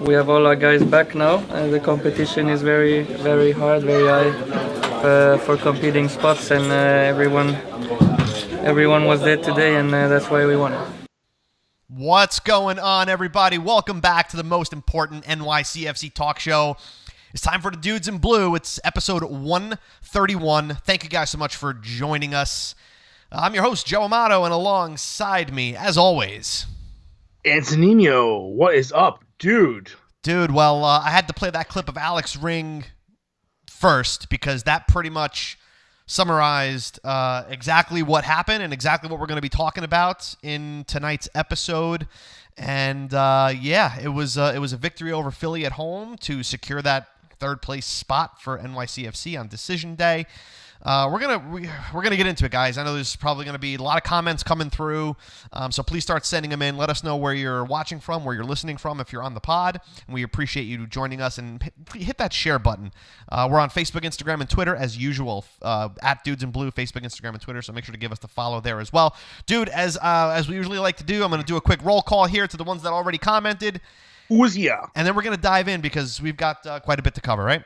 We have all our guys back now. The competition is very, very hard, very high for competing spots, and everyone was there today, and that's why we won. What's going on, everybody? Welcome back to the most important NYCFC talk show. It's time for the Dudes in Blue. It's episode 131. Thank you guys so much for joining us. I'm your host, Joe Amato, and alongside me, as always, Antonino. What is up, dude? Dude, well, I had to play that clip of Alex Ring first because that pretty much summarized exactly what happened and exactly what we're going to be talking about in tonight's episode. And it was a victory over Philly at home to secure that third place spot for NYCFC on decision day. We're gonna get into it, guys. I know there's probably gonna be a lot of comments coming through, so please start sending them in. Let us know where you're watching from, where you're listening from, if you're on the pod. And we appreciate you joining us, and hit that share button. We're on Facebook, Instagram, and Twitter as usual. At Dudes in Blue, Facebook, Instagram, and Twitter. So make sure to give us the follow there as well, dude. As we usually like to do, I'm gonna do a quick roll call here to the ones that already commented. Yeah. And then we're gonna dive in because we've got quite a bit to cover, right?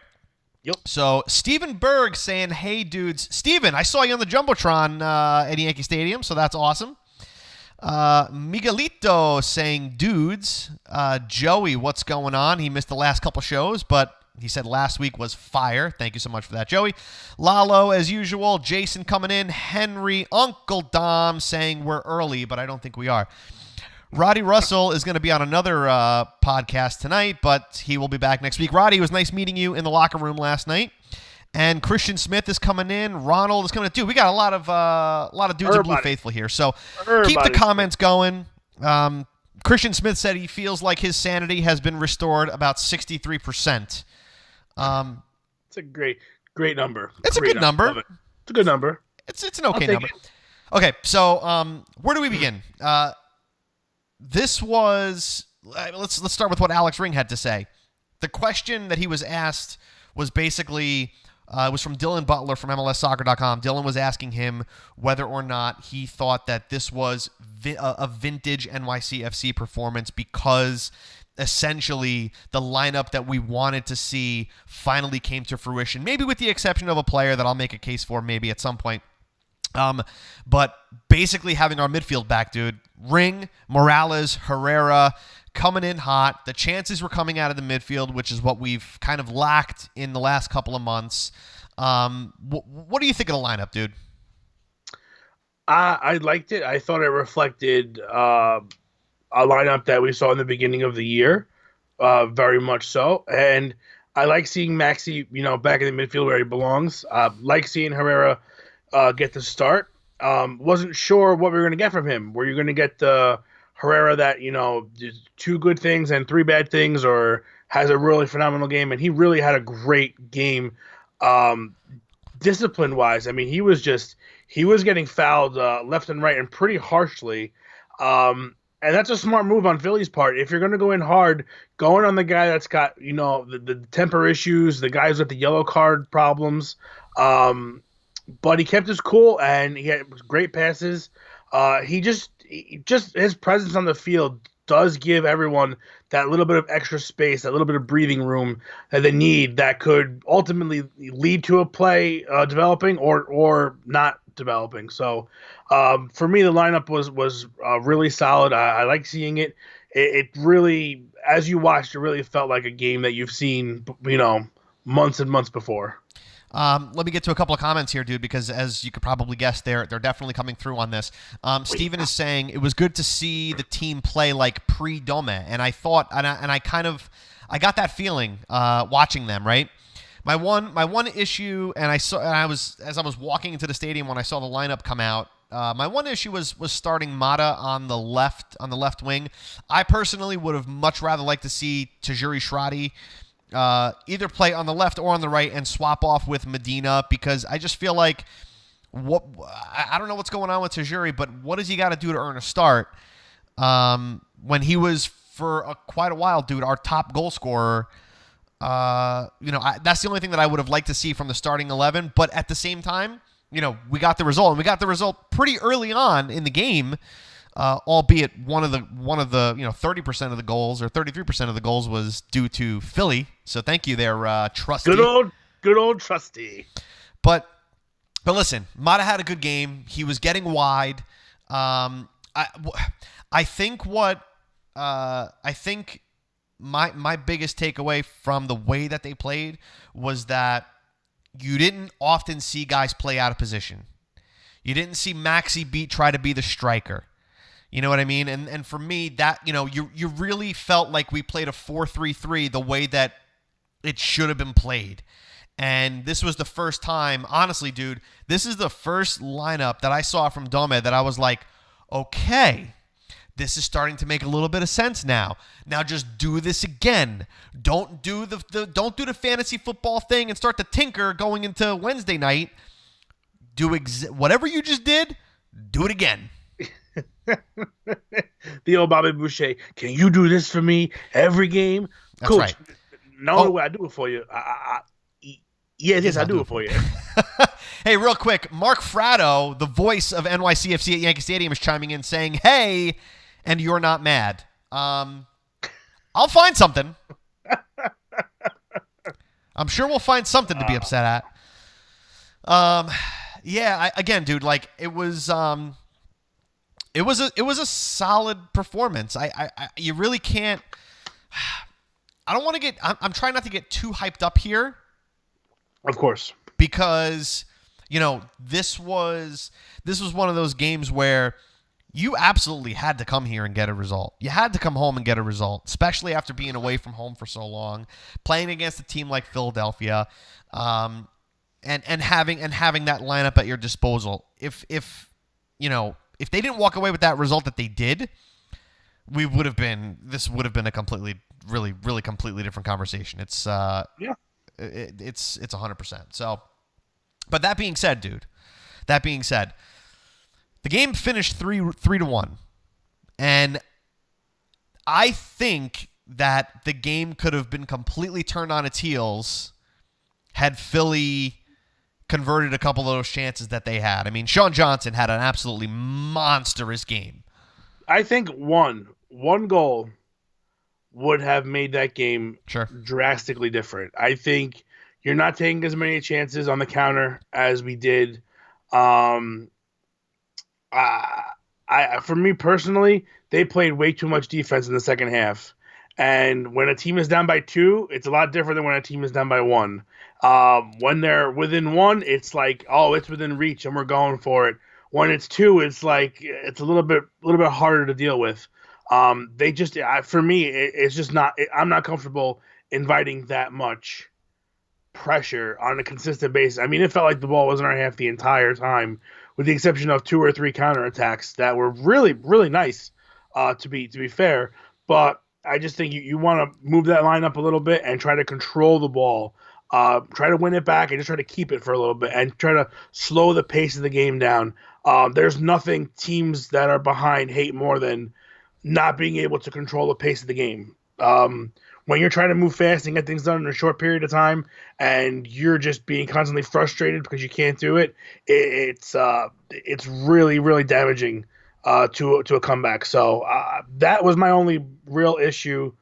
Yep. So, Steven Berg saying, hey, dudes. Steven, I saw you on the Jumbotron at Yankee Stadium, so that's awesome. Miguelito saying, dudes. Joey, what's going on? He missed the last couple shows, but he said last week was fire. Thank you so much for that, Joey. Lalo, as usual. Jason coming in. Henry, Uncle Dom saying we're early, but I don't think we are. Roddy Russell is going to be on another podcast tonight, but he will be back next week. Roddy, it was nice meeting you in the locker room last night. And Christian Smith is coming in. Ronald is coming in. Dude, we got a lot of dudes in Blue faithful here. So keep the comments going. Christian Smith said he feels like his sanity has been restored about 63%. It's a great number. It's a good number. It's a good number. It's an okay number. Okay, so where do we begin? This was let's start with what Alex Ring had to say. The question that he was asked was basically was from Dylan Butler from MLSsoccer.com. Dylan was asking him whether or not he thought that this was a vintage NYCFC performance because essentially the lineup that we wanted to see finally came to fruition. Maybe with the exception of a player that I'll make a case for maybe at some point. But basically having our midfield back, dude. Ring, Morales, Herrera coming in hot. The chances were coming out of the midfield, which is what we've kind of lacked in the last couple of months. What do you think of the lineup, dude? I liked it. I thought it reflected a lineup that we saw in the beginning of the year, very much so. And I like seeing Maxi, back in the midfield where he belongs. Like seeing Herrera get the start. Wasn't sure what we were going to get from him. Were you going to get the Herrera that, did 2 good things and 3 bad things, or has a really phenomenal game? And he really had a great game discipline-wise. I mean, he was getting fouled left and right and pretty harshly. And that's a smart move on Philly's part. If you're going to go in hard, going on the guy that's got, the temper issues, the guys with the yellow card problems, but he kept his cool, and he had great passes. He just his presence on the field does give everyone that little bit of extra space, that little bit of breathing room that they need that could ultimately lead to a play developing or not developing. So for me, the lineup was really solid. I like seeing it. It really, as you watched, it really felt like a game that you've seen, months and months before. Let me get to a couple of comments here, dude, because as you could probably guess, they're definitely coming through on this. Steven is saying it was good to see the team play like pre-Domè, and I thought, and I got that feeling watching them, right? My one issue, and as I was walking into the stadium when I saw the lineup come out, my one issue was starting Mata on the left wing. I personally would have much rather liked to see Tajiri Shradi either play on the left or on the right and swap off with Medina, because I just feel like I don't know what's going on with Tajiri, but what does he got to do to earn a start when he was for quite a while, dude, our top goal scorer? That's the only thing that I would have liked to see from the starting 11. But at the same time, we got the result, and we got the result pretty early on in the game. albeit one of the 30% of the goals or 33% of the goals was due to Philly. So thank you there, Trusty. Good old Trusty. But listen, Mata had a good game. He was getting wide. I think my biggest takeaway from the way that they played was that you didn't often see guys play out of position. You didn't see Maxi Beat try to be the striker. You know what I mean? And for me, that, you really felt like we played a 4-3-3 the way that it should have been played. And this was the first time, honestly, dude, this is the first lineup that I saw from Domè that I was like, okay, this is starting to make a little bit of sense now. Now just do this again. Don't do the fantasy football thing and start to tinker going into Wednesday night. Do whatever you just did, do it again. The old Bobby Boucher. Can you do this for me every game? That's Coach, right. not only will I do it for you, yes, I do it for you. Hey, real quick, Mark Fratto, the voice of NYCFC at Yankee Stadium, is chiming in saying, hey, and you're not mad. I'll find something. I'm sure we'll find something to be upset at. Yeah, again, dude, like it was a solid performance. You really can't. I don't want to get. I'm trying not to get too hyped up here. Of course, because this was one of those games where you absolutely had to come here and get a result. You had to come home and get a result, especially after being away from home for so long, playing against a team like Philadelphia, and having that lineup at your disposal. If they didn't walk away with that result that they did, this would have been a completely different conversation. It's it's 100%. So, but that being said, dude, the game finished 3-1, and I think that the game could have been completely turned on its heels had Philly converted a couple of those chances that they had. I mean, Sean Johnson had an absolutely monstrous game. I think one goal would have made that game drastically different. I think you're not taking as many chances on the counter as we did. For me personally, they played way too much defense in the second half. And when a team is down by 2, it's a lot different than when a team is down by 1. When they're within 1, it's like, oh, it's within reach and we're going for it. When it's 2, it's like it's a little bit harder to deal with. For me, it's just not. I'm not comfortable inviting that much pressure on a consistent basis. I mean, it felt like the ball was in our half the entire time, with the exception of 2 or 3 counterattacks that were really, really nice. To be fair, but I just think you want to move that line up a little bit and try to control the ball, try to win it back and just try to keep it for a little bit and try to slow the pace of the game down. There's nothing teams that are behind hate more than not being able to control the pace of the game. When you're trying to move fast and get things done in a short period of time and you're just being constantly frustrated because you can't do it, it's really, really damaging to a comeback. So that was my only real issue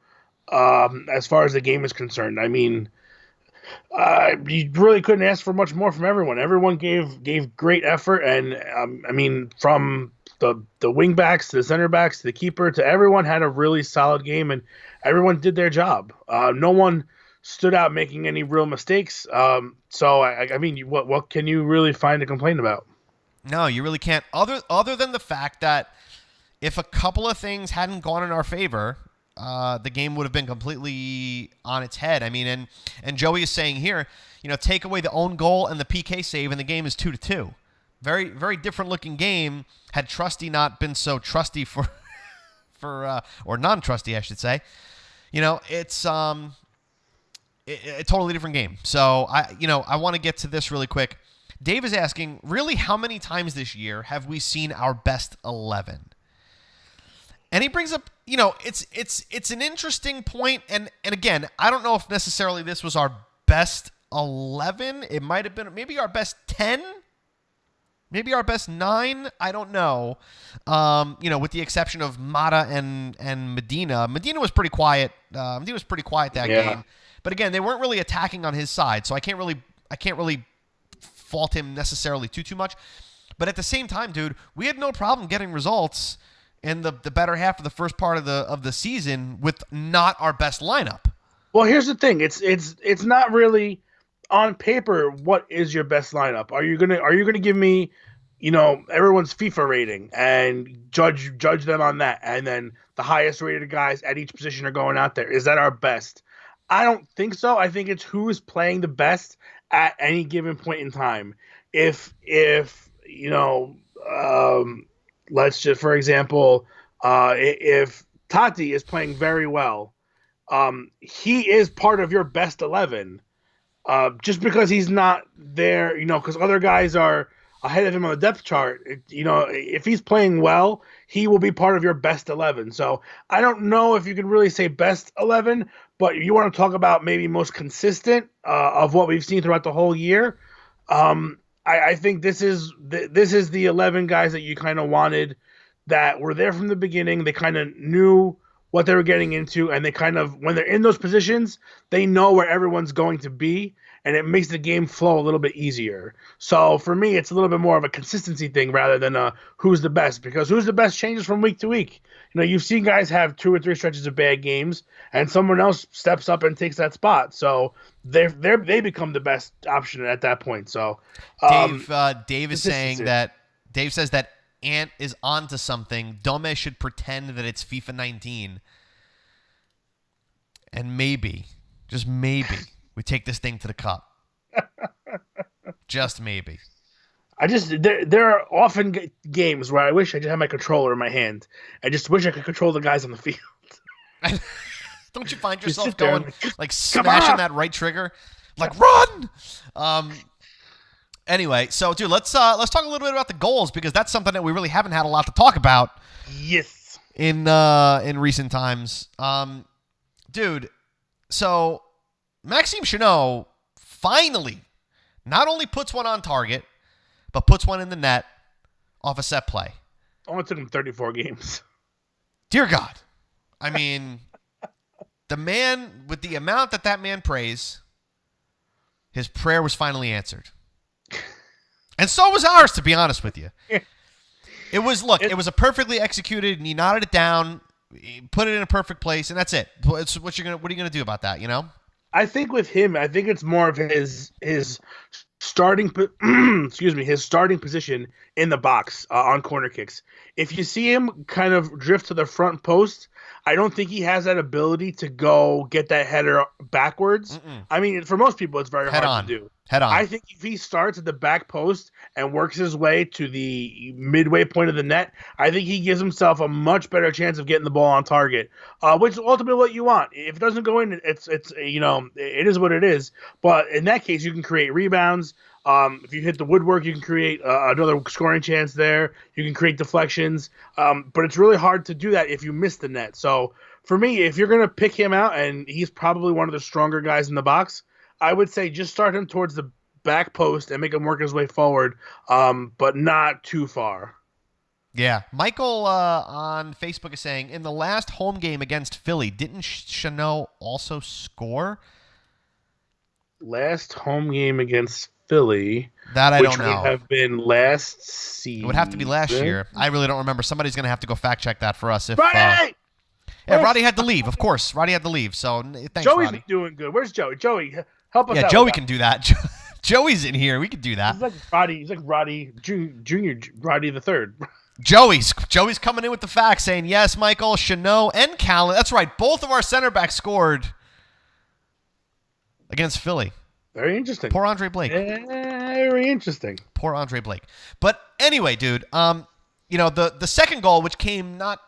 as far as the game is concerned. I mean, you really couldn't ask for much more from everyone. Everyone gave great effort, and I mean, from the wing backs to the center backs to the keeper to everyone had a really solid game, and everyone did their job. No one stood out making any real mistakes. So I mean, what can you really find to complain about? No, you really can't. Other than the fact that if a couple of things hadn't gone in our favor, the game would have been completely on its head. I mean, and Joey is saying here, take away the own goal and the PK save, and the game is 2-2. Very, very different looking game had Trusty not been so trusty or non-trusty, I should say. It's a totally different game. So I want to get to this really quick. Dave is asking, really, how many times this year have we seen our best 11? And he brings up, it's an interesting point. And again, I don't know if necessarily this was our best 11. It might have been maybe our best 10. Maybe our best 9. I don't know. With the exception of Mata and Medina. Medina was pretty quiet. Medina was pretty quiet that game. But again, they weren't really attacking on his side, so I can't really fault him necessarily too much. But at the same time, dude, we had no problem getting results in the better half of the first part of the season with not our best lineup. Well, here's the thing. It's not really on paper what is your best lineup. Are you gonna give me, everyone's FIFA rating and judge them on that, and then the highest rated guys at each position are going out there? Is that our best? I don't think so. I think it's who is playing the best at any given point in time. If let's just, for example, if Tati is playing very well, he is part of your best 11. Just because he's not there, because other guys are ahead of him on the depth chart, if he's playing well, he will be part of your best 11. So I don't know if you can really say best 11, but you want to talk about maybe most consistent of what we've seen throughout the whole year. I think this is the 11 guys that you kind of wanted, that were there from the beginning. They kind of knew what they were getting into, and they kind of, when they're in those positions, they know where everyone's going to be, and it makes the game flow a little bit easier. So for me, it's a little bit more of a consistency thing rather than who's the best, because who's the best changes from week to week. You've seen guys have 2 or 3 stretches of bad games, and someone else steps up and takes that spot. So they become the best option at that point. So Dave is saying that Dave says that Ant is onto something. Domè should pretend that it's FIFA 19, and maybe, just maybe, we take this thing to the cup. Just maybe. There are often games where I wish I just had my controller in my hand. I just wish I could control the guys on the field. Don't you find yourself going, like, smashing that right trigger? Like, run! Anyway, so, dude, let's talk a little bit about the goals, because that's something that we really haven't had a lot to talk about. Yes. In recent times. Dude, so Maxime Chanot finally not only puts one on target, but puts one in the net off a set play. Only took him 34 games. Dear God. I mean, the man, with the amount that man prays, his prayer was finally answered. And so was ours, to be honest with you. It was a perfectly executed, and he nodded it down, put it in a perfect place, and that's it. What are you gonna do about that, I think with him, it's more of his starting his starting position in the box on corner kicks. If you see him kind of drift to the front post, I don't think he has that ability to go get that header backwards. I mean, for most people, it's very hard to do. Head on. I think if he starts at the back post and works his way to the midway point of the net, I think he gives himself a much better chance of getting the ball on target, which is ultimately what you want. If it doesn't go in, it is what it is. But in that case, you can create rebounds. If you hit the woodwork, you can create another scoring chance there. You can create deflections. But it's really hard to do that if you miss the net. So for me, if you're going to pick him out, and he's probably one of the stronger guys in the box, I would say just start him towards the back post and make him work his way forward, but not too far. Yeah. Michael on Facebook is saying, in the last home game against Philly, didn't Chanot also score? Last home game against Philly. That I don't know. Which would have been last season. It would have to be last year. I really don't remember. Somebody's going to have to go fact check that for us. Roddy! Roddy had to leave, of course. Roddy had to leave, so thanks, Joey's Roddy. Doing good. Where's Joey? Joey, help us out. Yeah, Joey can do that. Joey's in here. We can do that. He's like Roddy Junior, Roddy the Third. Joey's coming in with the facts, saying, yes, Michael, Chanot, and Callan. That's right. Both of our center backs scored against Philly. Very interesting. Poor Andre Blake. Very interesting. Poor Andre Blake. But anyway, dude, the second goal, which came not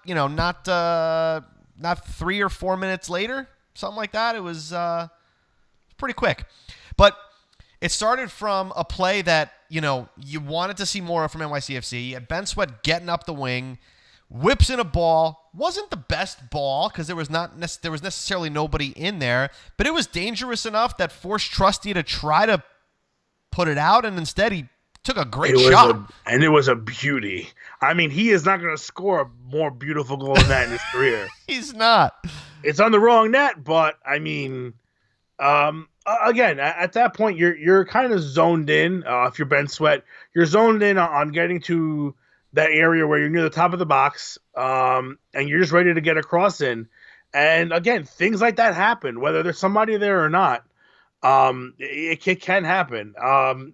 3 or 4 minutes later, something like that. It was pretty quick. But it started from a play that, you wanted to see more of from NYCFC. You had Ben Sweat getting up the wing, whips in a ball. Wasn't the best ball because there was necessarily nobody in there, but it was dangerous enough that forced Trusty to try to put it out, and instead he Took a great shot. And it was a beauty. I mean, he is not going to score a more beautiful goal than that in his career. He's not. It's on the wrong net, but I mean, again, at that point, you're kind of zoned in. If you're Ben Sweat, you're zoned in on getting to that area where you're near the top of the box, and you're just ready to get a cross in. And again, things like that happen, whether there's somebody there or not. It can happen.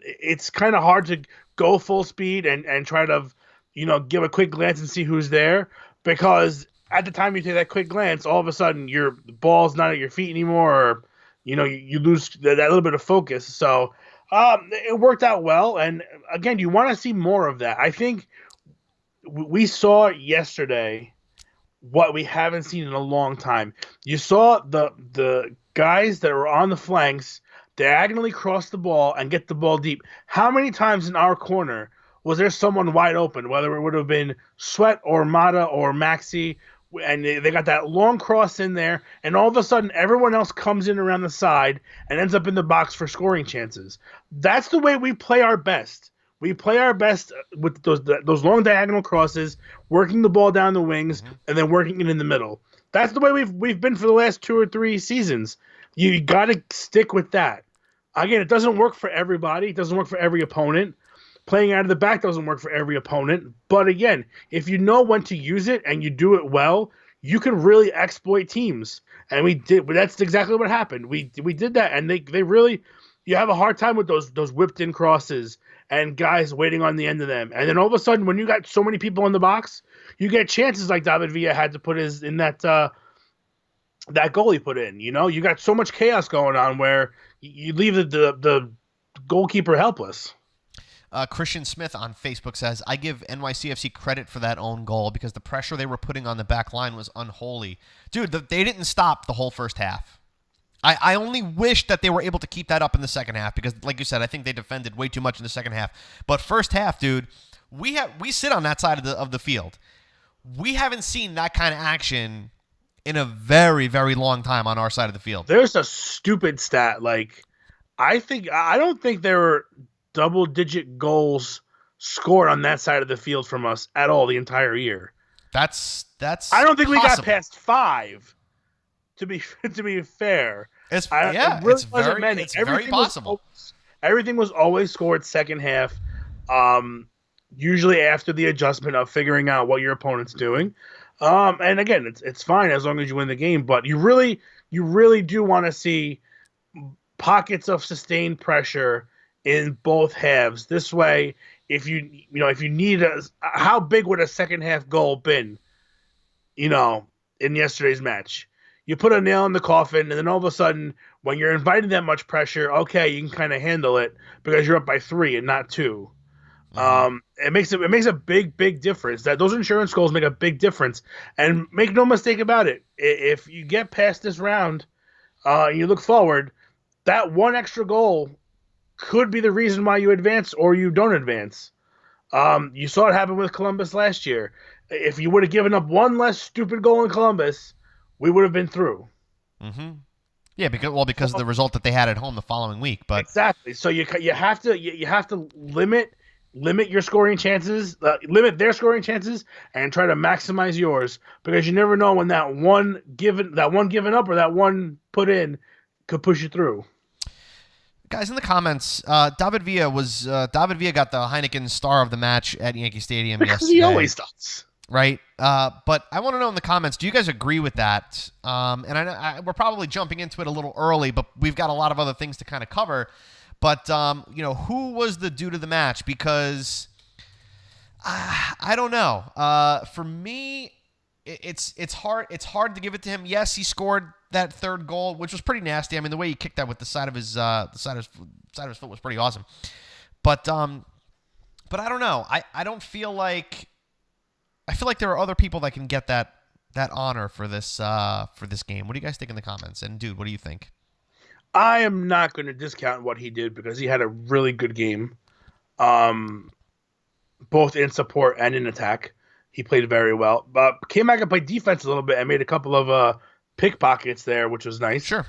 It's kind of hard to go full speed and try to, give a quick glance and see who's there, because at the time you take that quick glance, all of a sudden the ball's not at your feet anymore, or, you lose that little bit of focus. So it worked out well. And again, you want to see more of that. I think we saw yesterday what we haven't seen in a long time. You saw the guys that were on the flanks diagonally cross the ball and get the ball deep. How many times in our corner was there someone wide open, whether it would have been Sweat or Mata or Maxi, and they got that long cross in there, and all of a sudden everyone else comes in around the side and ends up in the box for scoring chances. That's the way we play our best. We play our best with those long diagonal crosses, working the ball down the wings, and then working it in the middle. That's the way we've been for the last 2 or 3 seasons. You got to stick with that. Again, it doesn't work for everybody. It doesn't work for every opponent. Playing out of the back doesn't work for every opponent. But again, if you know when to use it and you do it well, you can really exploit teams. And we did. That's exactly what happened. We did that, and they really. You have a hard time with those whipped in crosses and guys waiting on the end of them. And then all of a sudden, when you got so many people in the box, you get chances like David Villa had to put in that goal he put in. You got so much chaos going on where you leave the goalkeeper helpless. Christian Smith on Facebook says, I give NYCFC credit for that own goal because the pressure they were putting on the back line was unholy. Dude, they didn't stop the whole first half. I only wish that they were able to keep that up in the second half because, like you said, I think they defended way too much in the second half. But first half, dude, we sit on that side of the field. We haven't seen that kind of action in a very, very long time on our side of the field. There's a stupid stat. I don't think there were double-digit goals scored on that side of the field from us at all the entire year. That's I don't think possible. We got past 5. To be fair, it's very possible. Everything was always scored second half, usually after the adjustment of figuring out what your opponent's doing. And again, it's fine as long as you win the game. But you really do want to see pockets of sustained pressure in both halves. This way, if you need how big would a second half goal been? In yesterday's match. You put a nail in the coffin, and then all of a sudden, when you're inviting that much pressure, okay, you can kind of handle it because you're up by 3 and not 2. It makes a big difference. That those insurance goals make a big difference, and make no mistake about it. If you get past this round, and you look forward, that one extra goal could be the reason why you advance or you don't advance. You saw it happen with Columbus last year. If you would have given up one less stupid goal in Columbus, we would have been through. Mm-hmm. Yeah, because of the result that they had at home the following week. But exactly. So you have to limit your scoring chances, limit their scoring chances, and try to maximize yours because you never know when that one given up or that one put in could push you through. Guys, in the comments, David Villa got the Heineken Star of the Match at Yankee Stadium because yesterday. He always does. Right, but I want to know in the comments, do you guys agree with that? And I know we're probably jumping into it a little early, but we've got a lot of other things to kind of cover. But who was the dude of the match? Because I don't know. For me, it's hard to give it to him. Yes, he scored that third goal, which was pretty nasty. I mean, the way he kicked that with the side of his foot was pretty awesome. But I don't know. I don't feel like. I feel like there are other people that can get that honor for this game. What do you guys think in the comments? And dude, what do you think? I am not going to discount what he did because he had a really good game, both in support and in attack. He played very well, but came back and played defense a little bit and made a couple of pickpockets there, which was nice. Sure.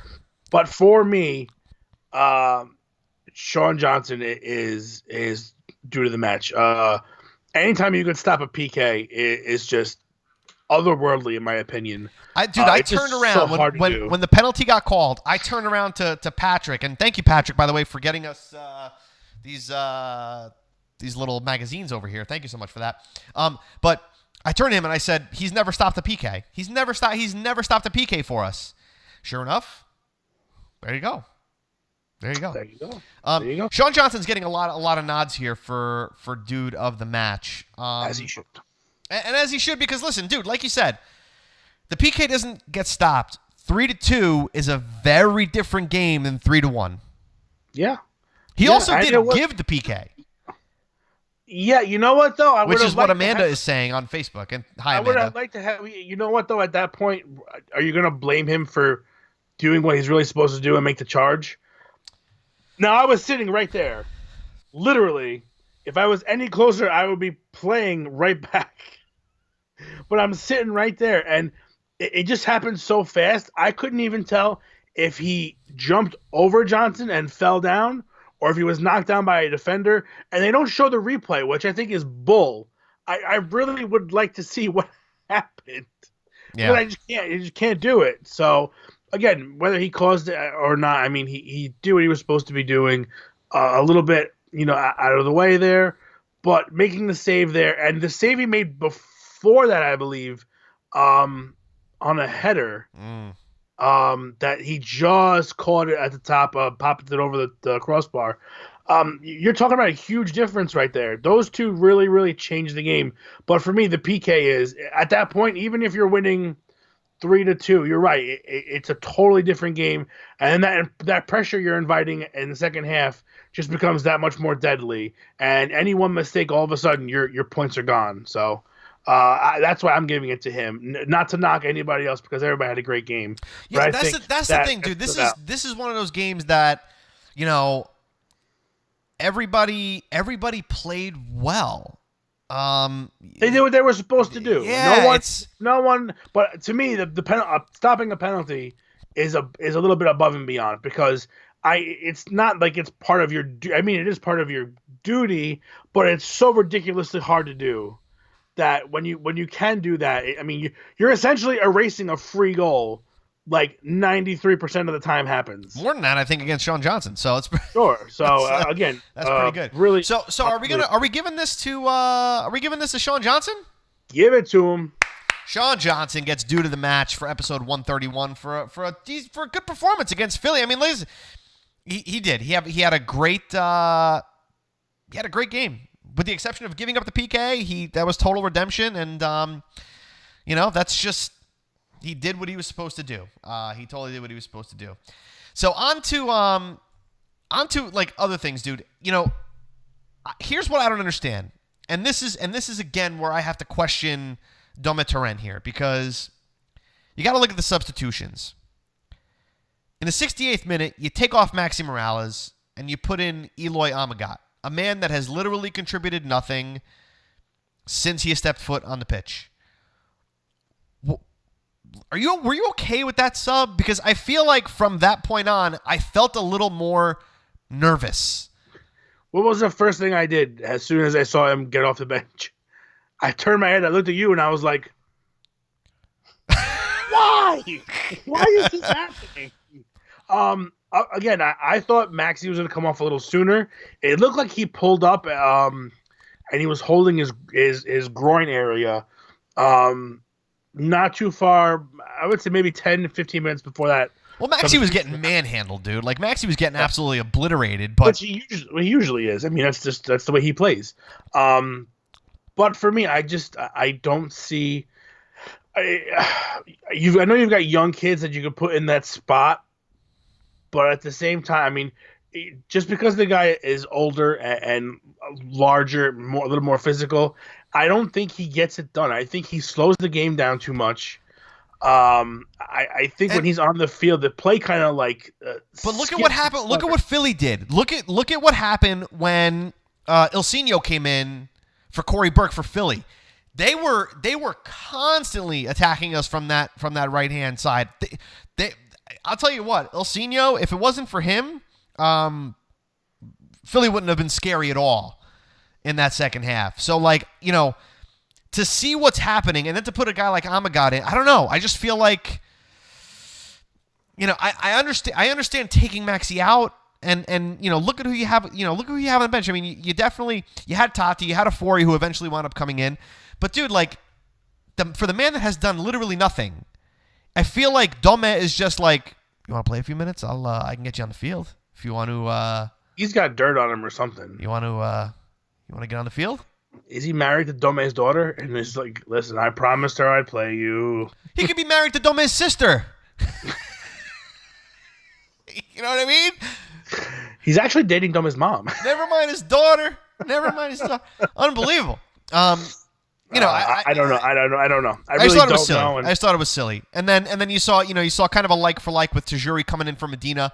But for me, Sean Johnson is due to the match. Anytime you could stop a PK is just otherworldly, in my opinion. I It's turned just around so hard to do. when the penalty got called. I turned around to Patrick, and thank you, Patrick, by the way, for getting us these little magazines over here. Thank you so much for that. But I turned to him and I said, "He's never stopped a PK. He's never stopped a PK for us." Sure enough, there you go. There you go. There you go. There you go. Sean Johnson's getting a lot of nods here for dude of the match. As he should. And as he should, because listen, dude, like you said, the PK doesn't get stopped. 3-2 is a very different game than 3-1. Yeah. He also didn't give the PK. Yeah, you know what though? Which is what Amanda is saying on Facebook. And hi, Amanda. I would have liked to have. You know what though? At that point, are you going to blame him for doing what he's really supposed to do and make the charge? Now I was sitting right there, literally. If I was any closer, I would be playing right back. But I'm sitting right there, and it just happened so fast. I couldn't even tell if he jumped over Johnson and fell down, or if he was knocked down by a defender. And they don't show the replay, which I think is bull. I really would like to see what happened. Yeah. But I just can't do it. So again, whether he caused it or not, I mean, he did what he was supposed to be doing, a little bit, out of the way there, but making the save there, and the save he made before that, I believe, on a header, that he just caught it at the top, popped it over the crossbar. You're talking about a huge difference right there. Those two really, really changed the game. But for me, the PK is, at that point, even if you're winning 3-2, you're right. It's a totally different game, and that pressure you're inviting in the second half just becomes that much more deadly. And any one mistake, all of a sudden, your points are gone. So that's why I'm giving it to him. Not to knock anybody else, because everybody had a great game. Yeah, that's the thing, dude. This is one of those games that everybody played well. They did what they were supposed to do. Yeah, no one. But to me, the stopping a penalty is a little bit above and beyond, because it's not like it's part of your. I mean, it is part of your duty, but it's so ridiculously hard to do that when you can do that, I mean, you're essentially erasing a free goal. Like 93% of the time happens. More than that, I think, against Sean Johnson. So it's sure. So again, that's pretty good. Really. So are we giving this to Sean Johnson? Give it to him. Sean Johnson gets due to the match for episode 131 for a good performance against Philly. I mean, listen, he did. He had a great game, with the exception of giving up the PK. That was total redemption, and that's just. He did what he was supposed to do. He totally did what he was supposed to do. So on to like other things, dude. Here's what I don't understand, and this is again where I have to question Domè here, because you got to look at the substitutions. In the 68th minute, you take off Maxi Morales and you put in Eloy Amagat, a man that has literally contributed nothing since he has stepped foot on the pitch. Were you okay with that sub? Because I feel like from that point on, I felt a little more nervous. What was the first thing I did as soon as I saw him get off the bench? I turned my head, I looked at you, and I was like, why? Why is this happening? Again, I thought Maxi was going to come off a little sooner. It looked like he pulled up, and he was holding his groin area. Not too far. I would say maybe 10 to 15 minutes before that. Well, Maxi was getting manhandled, dude. Like, Maxi was getting absolutely obliterated. But he usually is. I mean, that's the way he plays. But for me, I don't see. I know you've got young kids that you could put in that spot, but at the same time, I mean, just because the guy is older and larger, a little more physical, I don't think he gets it done. I think he slows the game down too much. I think when he's on the field, the play kind of like. But look at what happened. Look at what Philly did. Look at what happened when Ilsinho came in for Corey Burke for Philly. They were constantly attacking us from that right hand side. I'll tell you what, Ilsinho, if it wasn't for him, Philly wouldn't have been scary at all. in that second half. So, like, you know, to see what's happening and then to put a guy like Amagad in, I don't know. I just feel like, you know, I understand taking Maxi out and you know, look at who you have, look who you have on the bench. I mean, you definitely, you had Tati, you had Afori who eventually wound up coming in. But, dude, like, for the man that has done literally nothing, I feel like Domè is just like, you want to play a few minutes? I can get you on the field if you want to. He's got dirt on him or something. You want to get on the field? Is he married to Domè's daughter? And he's like, listen, I promised her I'd play you. He could be married to Domè's sister. You know what I mean? He's actually dating Domè's mom. Never mind his daughter. Unbelievable. You know, I don't know. I don't know. I just really thought it was don't silly. know. I just thought it was silly. And then you saw kind of a like for like with Tajuri coming in for Medina,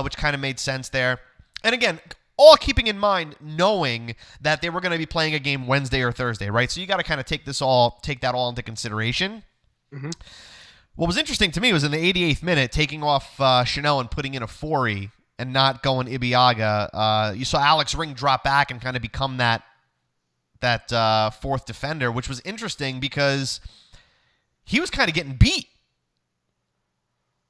which kind of made sense there. And again, all keeping in mind, knowing that they were going to be playing a game Wednesday or Thursday, right? So you got to kind of take that all into consideration. Mm-hmm. What was interesting to me was in the 88th minute, taking off Chanel and putting in Afori and not going Ibiaga. You saw Alex Ring drop back and kind of become that fourth defender, which was interesting because he was kind of getting beat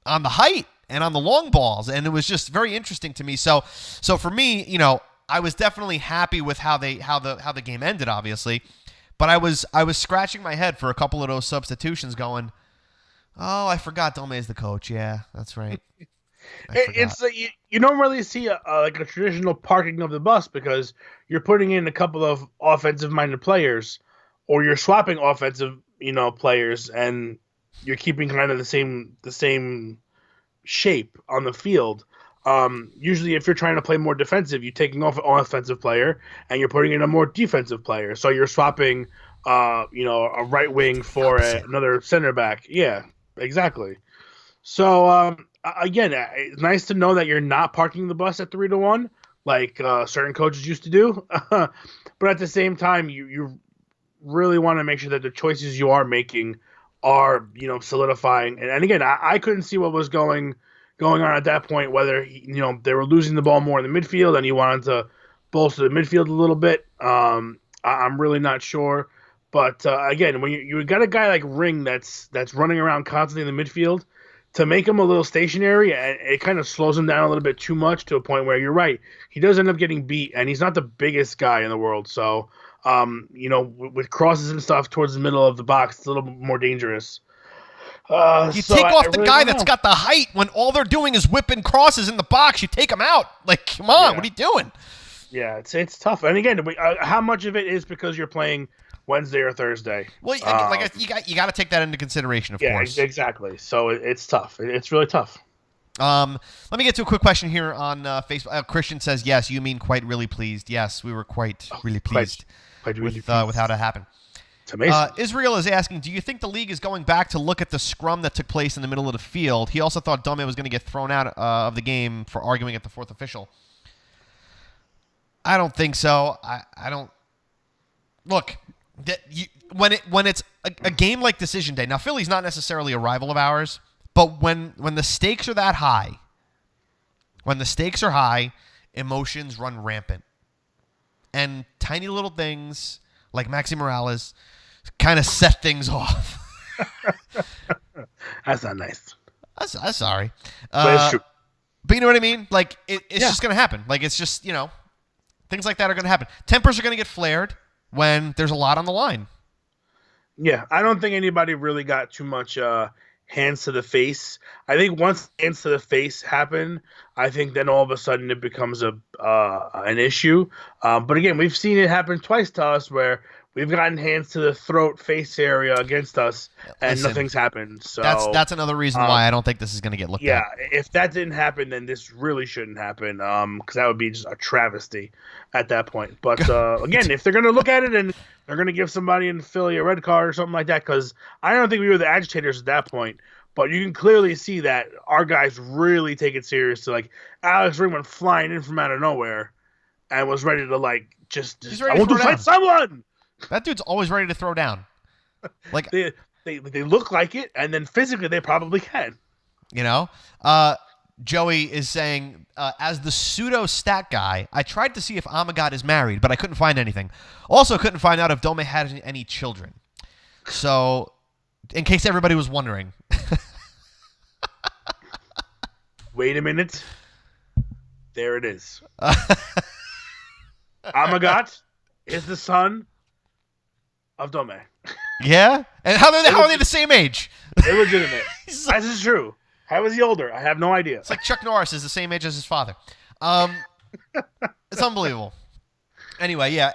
on the height and on the long balls, and it was just very interesting to me. So for me, you know, I was definitely happy with how the game ended, obviously, but I was scratching my head for a couple of those substitutions, going, "Oh, I forgot Domè's the coach." Yeah, that's right. It's you don't really see like a traditional parking of the bus because you're putting in a couple of offensive-minded players, or you're swapping offensive, players, and you're keeping kind of the same shape on the field. Usually, if you're trying to play more defensive, you're taking off an offensive player and you're putting in a more defensive player. So you're swapping, a right wing for another center back. Yeah, exactly. So again, it's nice to know that you're not parking the bus at 3-1 like certain coaches used to do. But at the same time, you really want to make sure that the choices you are making are, solidifying. And again, I couldn't see what was going on at that point, whether, they were losing the ball more in the midfield and you wanted to bolster the midfield a little bit. I'm really not sure. But again, when you got a guy like Ring that's running around constantly in the midfield, to make him a little stationary, it kind of slows him down a little bit too much to a point where you're right. He does end up getting beat, and he's not the biggest guy in the world. So, with crosses and stuff towards the middle of the box, it's a little bit more dangerous. You take off the guy that's got the height when all they're doing is whipping crosses in the box. You take him out. Like, come on, what are you doing? Yeah, it's tough. And again, how much of it is because you're playing Wednesday or Thursday? Well, you got to take that into consideration, of course. Yeah, exactly. So it's tough. It's really tough. Let me get to a quick question here on Facebook. Christian says, yes, you mean quite really pleased. Yes, we were quite really pleased with how that happened. It's amazing. Israel is asking, do you think the league is going back to look at the scrum that took place in the middle of the field? He also thought Domè was going to get thrown out of the game for arguing at the fourth official. I don't think so. I don't. Look, when it's a game like Decision Day, now Philly's not necessarily a rival of ours, but when the stakes are that high, emotions run rampant. And tiny little things like Maxi Morales kind of set things off. That's not nice. I'm sorry. But it's true. But you know what I mean? Like, it's just going to happen. Like, it's just, things like that are going to happen. Tempers are going to get flared when there's a lot on the line. Yeah, I don't think anybody really got too much hands to the face. I think once hands to the face happen, I think then all of a sudden it becomes an issue. But again, we've seen it happen twice to us where we've gotten hands to the throat, face area against us, and nothing's happened. So that's another reason why I don't think this is going to get looked at. Yeah, if that didn't happen, then this really shouldn't happen, because that would be just a travesty at that point. But again, if they're going to look at it and they're going to give somebody in Philly a red card or something like that, because I don't think we were the agitators at that point, but you can clearly see that our guys really take it seriously. Like, Alex Ring went flying in from out of nowhere and was ready to, like, just I want to fight someone! That dude's always ready to throw down. Like, they look like it, and then physically they probably can. Joey is saying, as the pseudo stat guy, I tried to see if Amagat is married, but I couldn't find anything. Also, couldn't find out if Domè had any children. So, in case everybody was wondering. Wait a minute. There it is. Amagat is the son of Domè. Yeah? And how are they the same age? Illegitimate. This is true. How is he older? I have no idea. It's like Chuck Norris is the same age as his father. It's unbelievable. Anyway, yeah,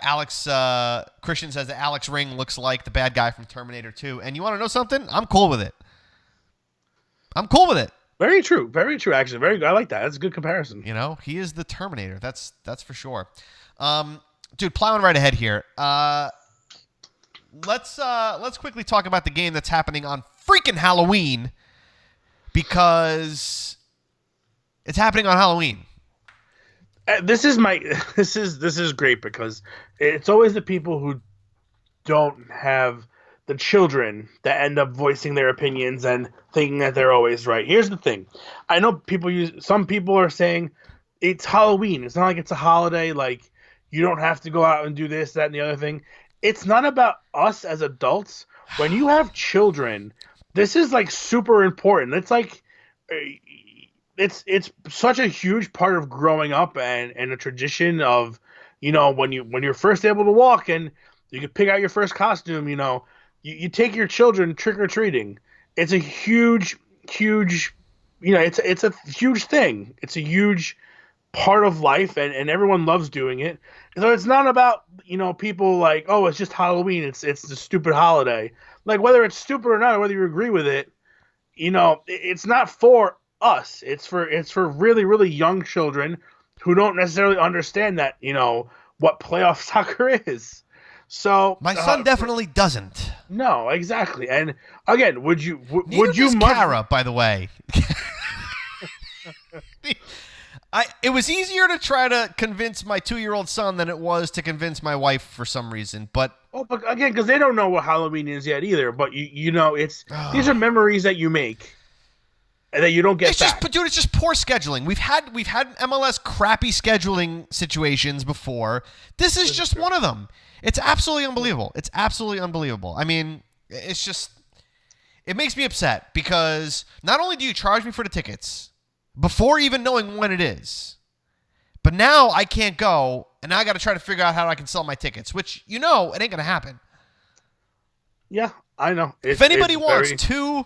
Christian says that Alex Ring looks like the bad guy from Terminator 2. And you want to know something? I'm cool with it. Very true. Very true, actually. Very good. I like that. That's a good comparison. You know, he is the Terminator. That's for sure. Dude, plowing right ahead here. Let's quickly talk about the game that's happening on freaking Halloween, because it's happening on Halloween. This is great, because it's always the people who don't have the children that end up voicing their opinions and thinking that they're always right. Here's the thing. I know some people are saying it's Halloween. It's not like it's a holiday. Like, you don't have to go out and do this, that, and the other thing. It's not about us as adults. When you have children, this is like super important. It's like, it's such a huge part of growing up and a tradition of, you know, when you're first able to walk and you can pick out your first costume, you know, you take your children trick-or-treating. It's a huge, you know, it's a huge thing. It's a huge part of life, and everyone loves doing it. So it's not about, you know, people like, oh, it's just Halloween. It's the stupid holiday. Like, whether it's stupid or not, or whether you agree with it, you know, it's not for us. It's for really, really young children who don't necessarily understand that, you know, what playoff soccer is. So my son definitely doesn't. No, exactly. And again, would you Kara, by the way. It was easier to try to convince my 2-year-old son than it was to convince my wife for some reason. But again, because they don't know what Halloween is yet either. But you know, these are memories that you make and that you don't get back. But dude, it's just poor scheduling. We've had MLS crappy scheduling situations before. This is just one of them. It's absolutely unbelievable. I mean, it makes me upset, because not only do you charge me for the tickets before even knowing when it is, but now I can't go, and now I got to try to figure out how I can sell my tickets, which, you know, it ain't going to happen. Yeah, I know. If anybody wants 2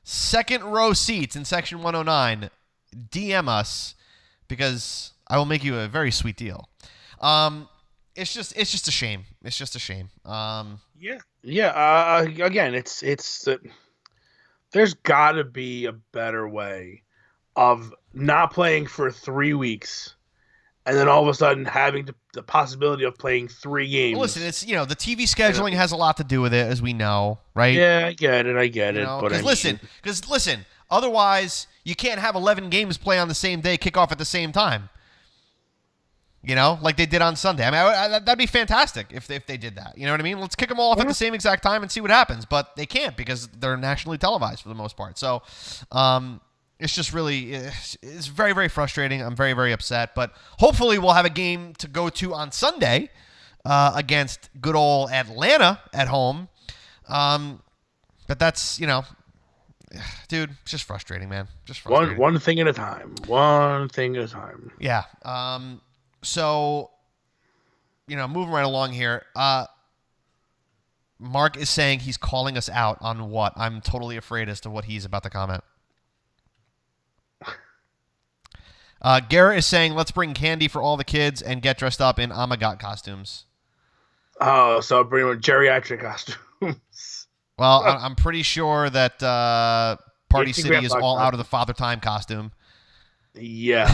second-row seats in Section 109, DM us, because I will make you a very sweet deal. It's just a shame. It's just a shame. Yeah. Again, it's there's got to be a better way of not playing for 3 weeks, and then all of a sudden having the possibility of playing 3 games. Well, listen, it's, you know, the TV scheduling has a lot to do with it, as we know, right? Yeah, I get it. You know, because listen, otherwise you can't have 11 games play on the same day, kick off at the same time. You know, like they did on Sunday. I mean, that'd be fantastic if they did that. You know what I mean? Let's kick them all off at the same exact time and see what happens. But they can't, because they're nationally televised for the most part. So it's just really, it's very, very frustrating. I'm very, very upset. But hopefully we'll have a game to go to on Sunday against good old Atlanta at home. But that's, you know, dude, it's just frustrating, man. Just frustrating. One thing at a time. One thing at a time. Yeah. So, you know, moving right along here. Mark is saying he's calling us out on what? I'm totally afraid as to what he's about to comment. Garrett is saying, let's bring candy for all the kids and get dressed up in Amagat costumes. Oh, so bring geriatric costumes. Well, I'm pretty sure that Party City is all out of the Father Time costume. Yeah,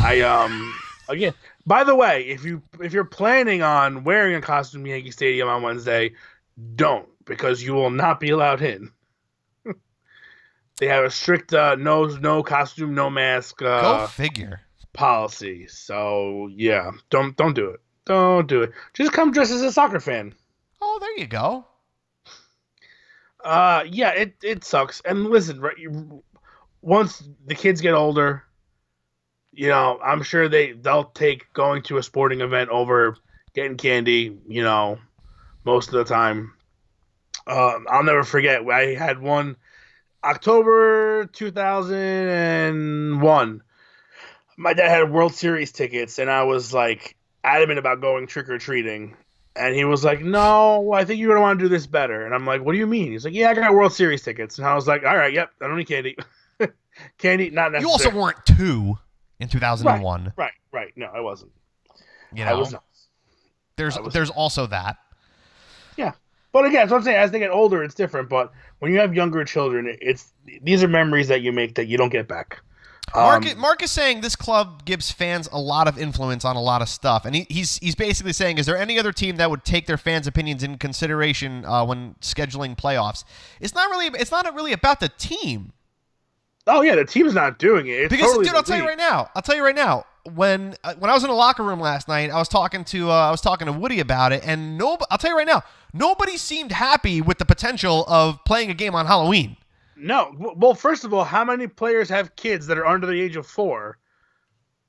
again, by the way, if you're planning on wearing a costume in Yankee Stadium on Wednesday, don't, because you will not be allowed in. They have a strict no costume, no mask. Go figure. Policy. So yeah, don't do it. Don't do it. Just come dressed as a soccer fan. Oh, there you go. Yeah, it sucks. And listen, right, once the kids get older, I'm sure they'll take going to a sporting event over getting candy, most of the time. I'll never forget. I had one October 2001. My dad had World Series tickets, and I was like adamant about going trick or treating. And he was like, "No, I think you're gonna want to do this better." And I'm like, "What do you mean?" He's like, "Yeah, I got World Series tickets." And I was like, "All right, yep, I don't need candy. Candy, not necessary." You also weren't 2 in 2001. Right. No, I wasn't. You I know, was not. there's also that. Yeah, but again, so I'm saying as they get older, it's different. But when you have younger children, these are memories that you make that you don't get back. Mark is saying this club gives fans a lot of influence on a lot of stuff, and he's basically saying, is there any other team that would take their fans' opinions in consideration when scheduling playoffs? It's not really about the team. Oh yeah, the team's not doing it. It's because totally dude, I'll tell you right now. When I was in the locker room last night, I was talking to Woody about it, and I'll tell you right now, nobody seemed happy with the potential of playing a game on Halloween. No. Well, first of all, how many players have kids that are under the age of 4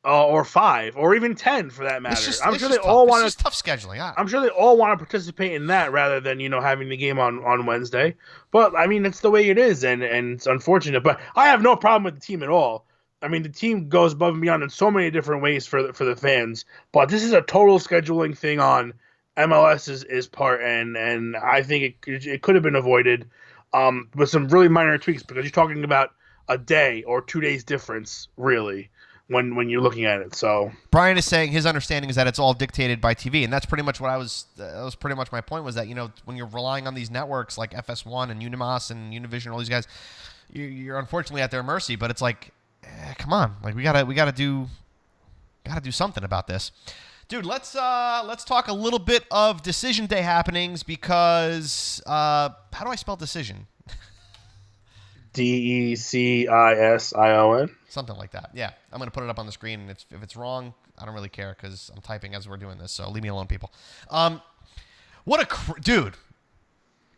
or 5 or even 10 for that matter? I'm sure they all want to tough scheduling. I'm sure they all want to participate in that rather than, having the game on Wednesday. But I mean, it's the way it is, and it's unfortunate. But I have no problem with the team at all. I mean, the team goes above and beyond in so many different ways for the fans. But this is a total scheduling thing on MLS's part, and I think it could have been avoided. With some really minor tweaks, because you're talking about a day or 2 days difference, really, when you're looking at it. So Brian is saying his understanding is that it's all dictated by TV, and that's pretty much what that was pretty much my point, was that, when you're relying on these networks like FS1 and Unimas and Univision, all these guys, you're unfortunately at their mercy. But it's like, come on, like we gotta do something about this. Dude, let's talk a little bit of decision day happenings, because how do I spell decision? DECISION. Something like that. Yeah, I'm gonna put it up on the screen, and if it's wrong, I don't really care because I'm typing as we're doing this. So leave me alone, people. What a dude!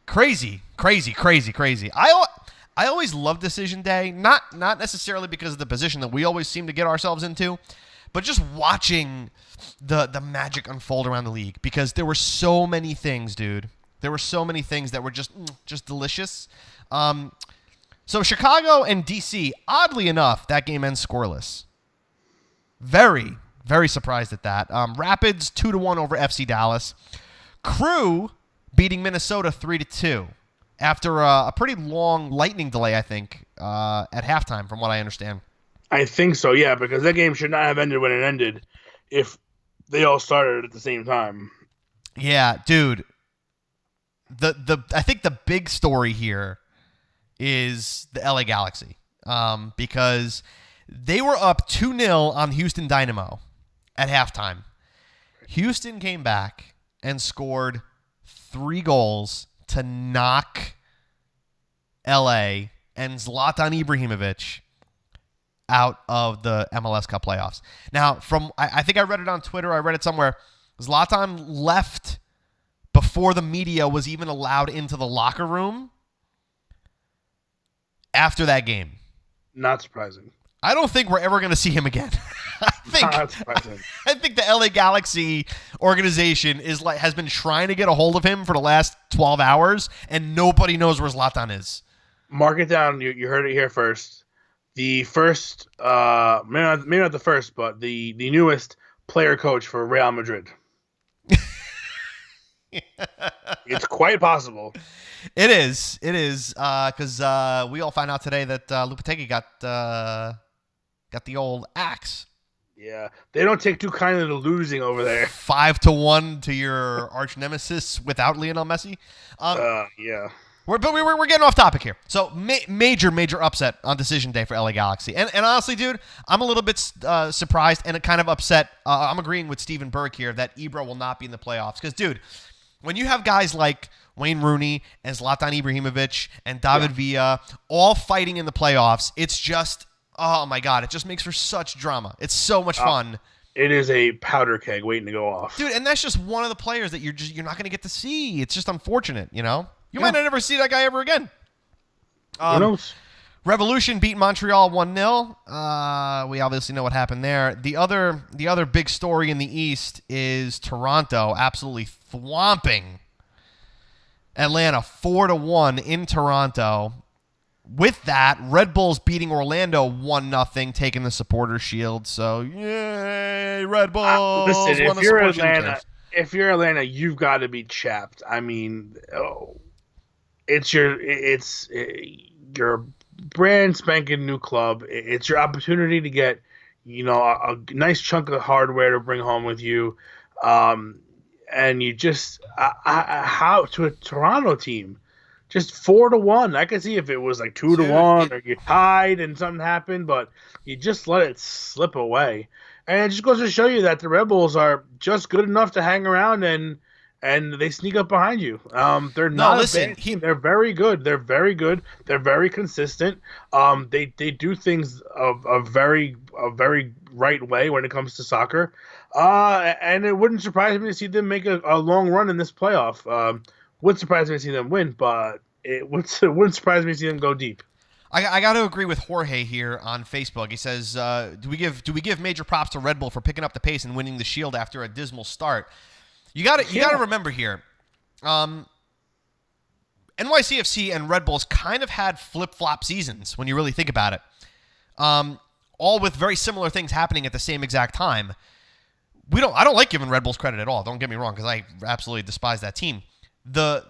Crazy. I always love decision day, not necessarily because of the position that we always seem to get ourselves into, but just watching the magic unfold around the league, because there were so many things, dude. There were so many things that were just delicious. So Chicago and DC, oddly enough, that game ends scoreless. Very, very surprised at that. Rapids 2-1 over FC Dallas. Crew beating Minnesota 3-2 after a pretty long lightning delay, I think, at halftime, from what I understand. I think so, yeah, because that game should not have ended when it ended if they all started at the same time. Yeah, dude. I think the big story here is the LA Galaxy, because they were up 2-0 on Houston Dynamo at halftime. Houston came back and scored 3 goals to knock LA and Zlatan Ibrahimovic out of the MLS Cup playoffs. Now, I think I read it on Twitter, I read it somewhere, Zlatan left before the media was even allowed into the locker room after that game. Not surprising. I don't think we're ever going to see him again. Not surprising. I think the LA Galaxy organization has been trying to get a hold of him for the last 12 hours, and nobody knows where Zlatan is. Mark it down. You heard it here first. The first, maybe not the first, but the newest player coach for Real Madrid. It's quite possible. It is, because we all found out today that Lopetegui got the old axe. Yeah, they don't take too kindly to losing over there. 5-1 to your arch nemesis without Lionel Messi. Yeah. We're getting off topic here. So major upset on decision day for LA Galaxy. And honestly, dude, I'm a little bit surprised and kind of upset. I'm agreeing with Steven Berg here that Ibra will not be in the playoffs. Because, dude, when you have guys like Wayne Rooney and Zlatan Ibrahimovic and David Villa all fighting in the playoffs, it's just, oh my God, it just makes for such drama. It's so much fun. It is a powder keg waiting to go off. Dude, and that's just one of the players that you're not going to get to see. It's just unfortunate, you know? You might not ever see that guy ever again. Who knows? Revolution beat Montreal 1-0. We obviously know what happened there. The other big story in the East is Toronto absolutely thwomping Atlanta 4-1 in Toronto. With that, Red Bulls beating Orlando 1-0, taking the Supporters Shield. So, yay, Red Bulls! Listen, if you're Atlanta, you've got to be chapped. I mean, it's your brand spanking new club. It's your opportunity to get, a nice chunk of hardware to bring home with you. And you just how to a Toronto team, just 4-1. I could see if it was like 2-1 or you tied and something happened, but you just let it slip away. And it just goes to show you that the Red Bulls are just good enough to hang around and they sneak up behind you. They're not a bad team. They're very good. They're very good. They're very consistent. They do things a very right way when it comes to soccer. And it wouldn't surprise me to see them make a long run in this playoff. Would surprise me to see them win, but it wouldn't surprise me to see them go deep. I got to agree with Jorge here on Facebook. He says, "Do we give major props to Red Bull for picking up the pace and winning the Shield after a dismal start?" You got to remember here, NYCFC and Red Bulls kind of had flip-flop seasons when you really think about it. All with very similar things happening at the same exact time. I don't like giving Red Bulls credit at all. Don't get me wrong, because I absolutely despise that team. The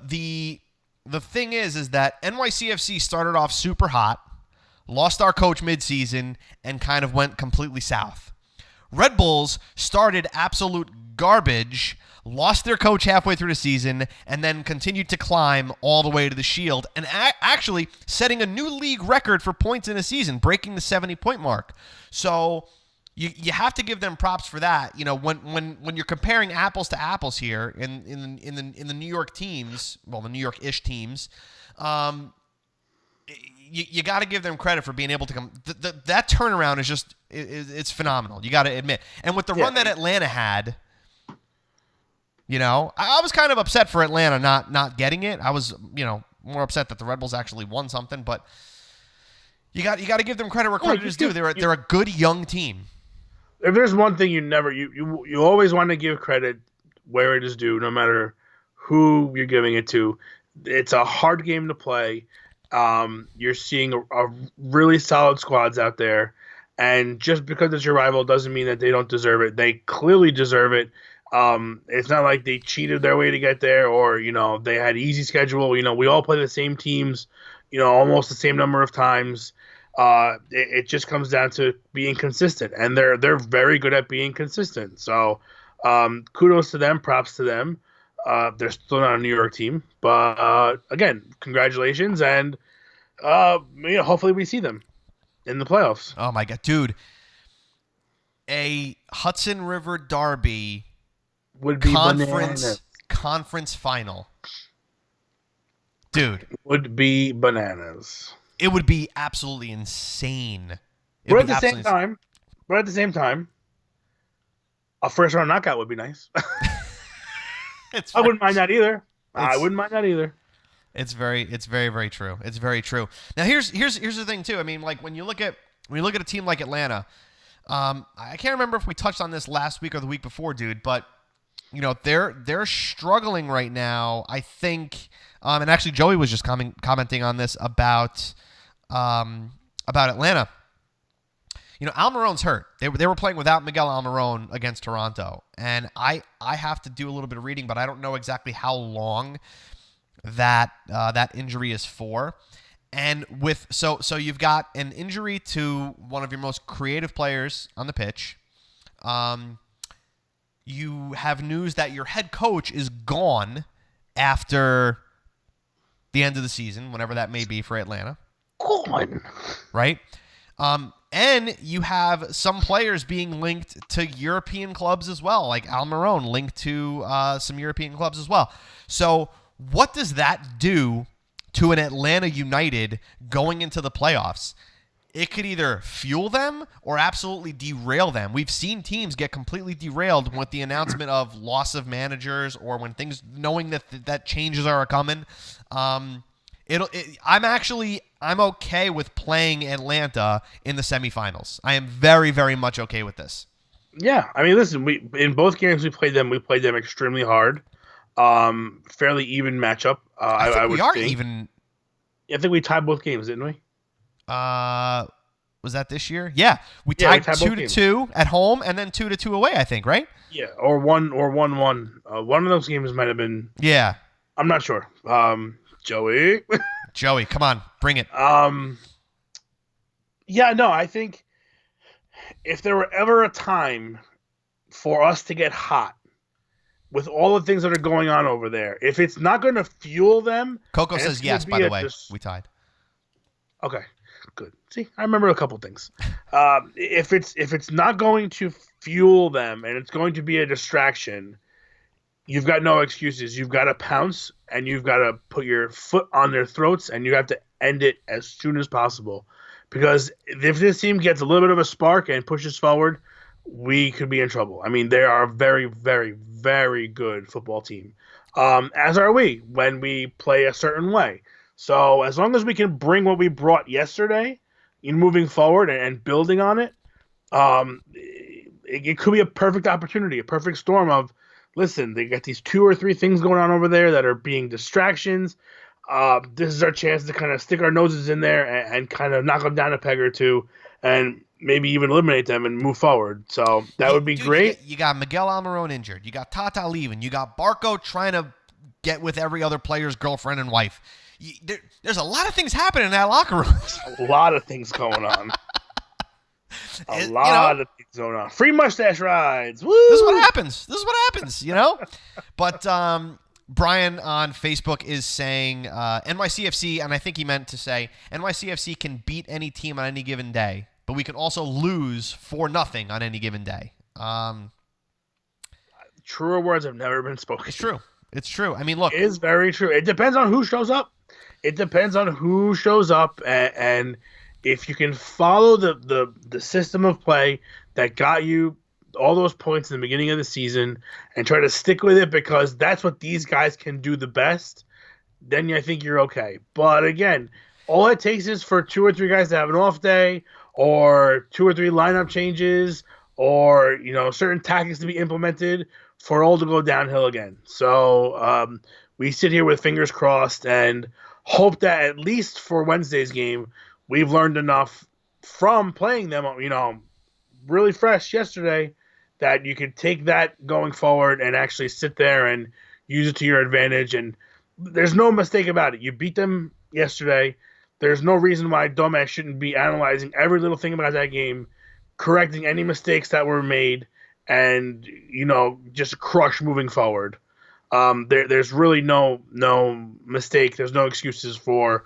thing is that NYCFC started off super hot, lost our coach midseason, and kind of went completely south. Red Bulls started absolute garbage, lost their coach halfway through the season, and then continued to climb all the way to the Shield, and actually setting a new league record for points in a season, breaking the 70-point mark. So you have to give them props for that. When you're comparing apples to apples here in the New York teams, well, the New York-ish teams, you got to give them credit for being able to come. That turnaround is just it's phenomenal. You got to admit. And with the run that Atlanta had, I was kind of upset for Atlanta not getting it. I was more upset that the Red Bulls actually won something, but you got to give them credit where credit is due. They're a good young team. If there's one thing you always want to give credit where it is due, no matter who you're giving it to. It's a hard game to play. You're seeing a really solid squads out there, and just because it's your rival doesn't mean that they don't deserve it. They clearly deserve it. It's not like they cheated their way to get there, or they had an easy schedule. We all play the same teams, almost the same number of times. It just comes down to being consistent, and they're very good at being consistent. So kudos to them, props to them. They're still not a New York team, but again, congratulations, and hopefully we see them in the playoffs. Oh my God, dude! A Hudson River Derby would be conference final, dude. Would be bananas. It would be absolutely insane. But at the same time, a first round knockout would be nice. I wouldn't mind that either. It's very, very true. It's very true. Now here's the thing too. I mean, like when you look at a team like Atlanta, I can't remember if we touched on this last week or the week before, dude, but they're struggling right now. I think, and actually Joey was just commenting on this about Atlanta. Almiron's hurt. They were playing without Miguel Almiron against Toronto, and I have to do a little bit of reading, but I don't know exactly how long that injury is for. And so you've got an injury to one of your most creative players on the pitch. You have news that your head coach is gone after the end of the season, whenever that may be for Atlanta. Gone. Right? And you have some players being linked to European clubs as well, like Almiron linked to some European clubs as well. So what does that do to an Atlanta United going into the playoffs? It could either fuel them or absolutely derail them. We've seen teams get completely derailed with the announcement of loss of managers, or when things, knowing that changes are coming. I'm okay with playing Atlanta in the semifinals. I am very, very much okay with this. Yeah, I mean, listen, in both games we played them extremely hard. Fairly even matchup. I would think think. even. I think we tied both games, didn't we? Was that this year? Yeah, we tied 2-2 at home and then 2-2 away. I think, right? Yeah, or 1-1. One of those games might have been. Yeah, I'm not sure. Joey. Joey, come on, bring it. Yeah, no, I think if there were ever a time for us to get hot with all the things that are going on over there, if it's not going to fuel them. Coco says yes, by the way. We tied. Okay, good. See, I remember a couple things. If it's not going to fuel them and it's going to be a distraction, you've got no excuses. You've got to pounce and you've got to put your foot on their throats and you have to end it as soon as possible. Because if this team gets a little bit of a spark and pushes forward, we could be in trouble. I mean, they are a very, very, very good football team, as are we when we play a certain way. So as long as we can bring what we brought yesterday in moving forward and building on it, it could be a perfect opportunity, a perfect storm of, listen, they got these 2 or 3 things going on over there that are being distractions. This is our chance to kind of stick our noses in there and kind of knock them down a peg or two and maybe even eliminate them and move forward. So that would be great. You got Miguel Almiron injured. You got Tata leaving. You got Barco trying to get with every other player's girlfriend and wife. There's a lot of things happening in that locker room. A lot of things going on. A lot of things going on. Free mustache rides. Woo! This is what happens. But Brian on Facebook is saying NYCFC, and I think he meant to say NYCFC can beat any team on any given day, but we can also lose 4-0 on any given day. Truer words have never been spoken. It's true. I mean, look. It is very true. It depends on who shows up. And if you can follow the system of play that got you all those points in the beginning of the season and try to stick with it because that's what these guys can do the best, then I think you're okay. But again, all it takes is for 2 or 3 guys to have an off day or 2 or 3 lineup changes or, certain tactics to be implemented for all to go downhill again. So we sit here with fingers crossed and hope that at least for Wednesday's game, we've learned enough from playing them, really fresh yesterday that you could take that going forward and actually sit there and use it to your advantage. And there's no mistake about it. You beat them yesterday. There's no reason why Domè shouldn't be analyzing every little thing about that game, correcting any mistakes that were made, and, just crush moving forward. There's really no mistake. There's no excuses for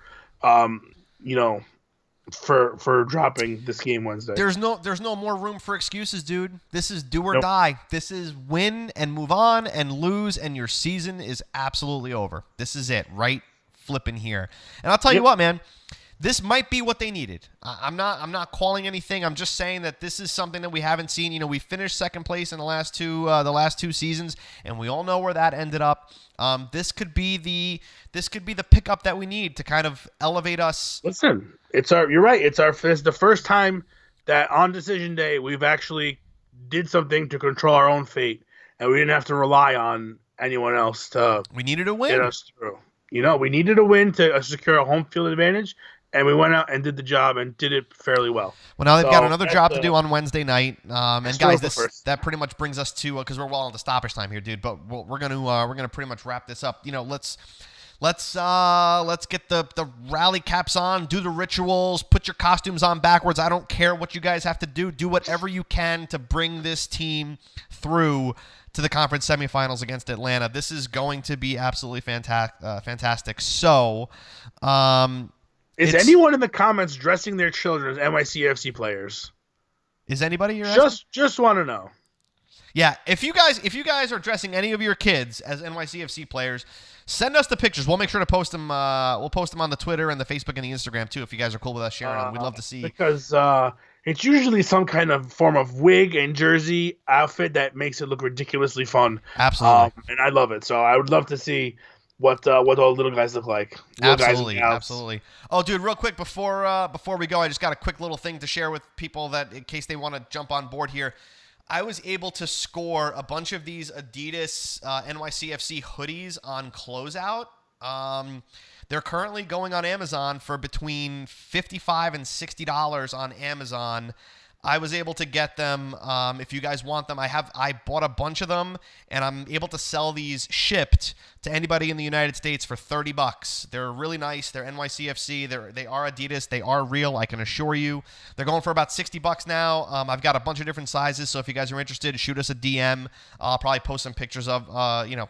dropping this game Wednesday. There's no more room for excuses, dude. This is do or die. This is win and move on and lose, and your season is absolutely over. This is it, right flipping here. And I'll tell you what, man. This might be what they needed. I'm not calling anything. I'm just saying that this is something that we haven't seen. We finished second place in the last two seasons, and we all know where that ended up. This could be the pickup that we need to kind of elevate us. Listen, you're right. It's the first time that on decision day we've actually did something to control our own fate, and we didn't have to rely on anyone else to. We needed a win. Get us through. We needed a win to secure a home field advantage. And we went out and did the job and did it fairly well. Well, now they've got another job to do on Wednesday night. And guys, that pretty much brings us to because we're well into stoppage time here, dude. But we're gonna pretty much wrap this up. Let's get the rally caps on, do the rituals, put your costumes on backwards. I don't care what you guys have to do. Do whatever you can to bring this team through to the conference semifinals against Atlanta. This is going to be absolutely fantastic. So. Is anyone in the comments dressing their children as NYCFC players? Is anybody here? Just want to know. Yeah, if you guys are dressing any of your kids as NYCFC players, send us the pictures. We'll make sure to post them. We'll post them on the Twitter and the Facebook and the Instagram too. If you guys are cool with us sharing them, we'd love to see. Because it's usually some kind of form of wig and jersey outfit that makes it look ridiculously fun. Absolutely, and I love it. So I would love to see what all the little guys look like. Absolutely. Oh, dude, real quick before we go, I just got a quick little thing to share with people that in case they want to jump on board here. I was able to score a bunch of these Adidas NYCFC hoodies on closeout. They're currently going on Amazon for between $55 and $60 on Amazon. I was able to get them. If you guys want them, I bought a bunch of them, and I'm able to sell these shipped to anybody in the United States for $30. They're really nice. They're NYCFC. They are Adidas. They are real. I can assure you. They're going for about $60 now. I've got a bunch of different sizes, so if you guys are interested, shoot us a DM. I'll probably post some pictures of.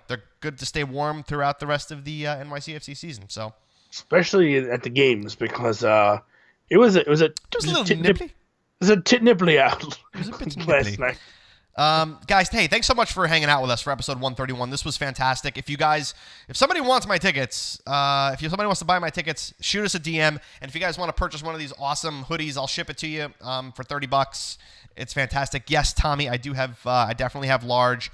They're good to stay warm throughout the rest of the NYCFC season. So, especially at the games, because it was a little nippy. It was a tit nipply out It was a bit last night. Guys, hey, thanks so much for hanging out with us for episode 131. This was fantastic. If somebody wants my tickets, if somebody wants to buy my tickets, shoot us a DM. And if you guys want to purchase one of these awesome hoodies, I'll ship it to you for $30. It's fantastic. Yes, Tommy, I definitely have large.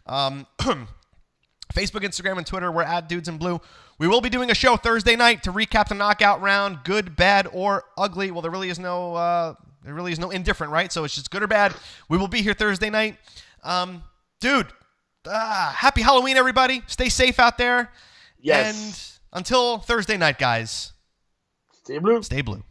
Facebook, Instagram, and Twitter, we're at Dudes in Blue. We will be doing a show Thursday night to recap the knockout round, good, bad, or ugly. Well, there really is no indifferent, right? So it's just good or bad. We will be here Thursday night. Happy Halloween, everybody. Stay safe out there. Yes. And until Thursday night, guys. Stay blue. Stay blue.